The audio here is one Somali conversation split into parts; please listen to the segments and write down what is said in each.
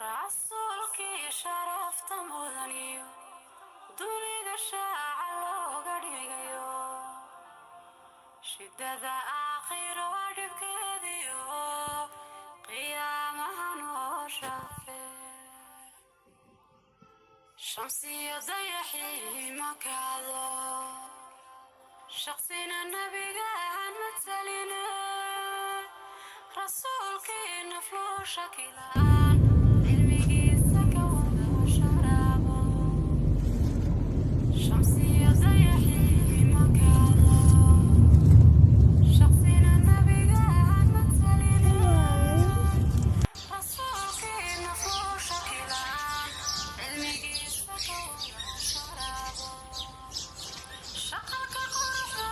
rasuulkii sharafta mudaniyo dunida shaaca looga dhigayo shidada aakhiro dhibkeediyo qiyaamaha noo shaafee shamsiyo dayaxii makaado shaqsina nabigaan mataline rasuulkii nafluu shakilaan cilmigiisa ka wada sharaabo shamsiyo dayaxii makaado shaqsina nabigaan mataline rasuulkii nafluu shakilaan cilmigiisa ka wada sharaabo shaqalka quruxda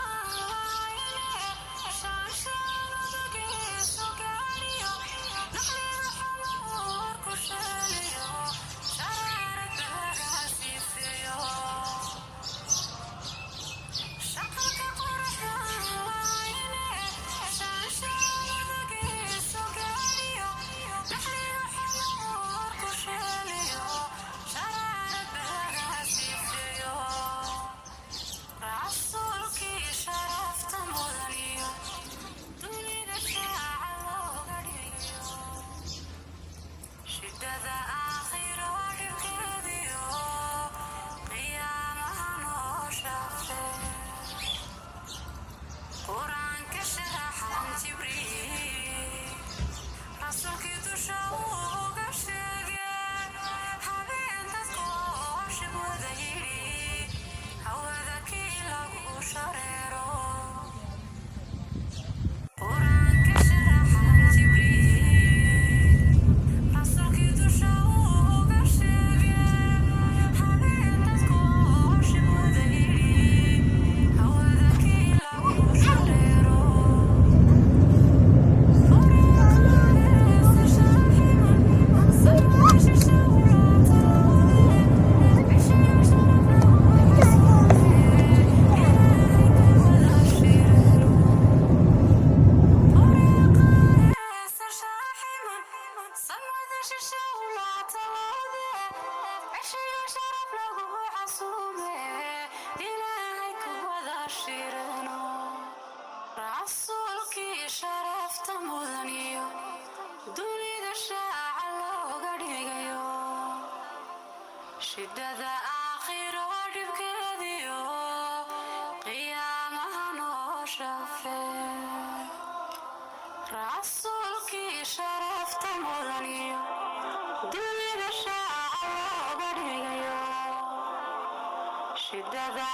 rasuulkii sharafta mudaniyo dunida shaaca looga dhigayo shidada aakhiro dhibkeediyo qiyaamaha noo shaafee rasuulkii sharafta mudaniyo dunida shaaca looga dhigayo shidada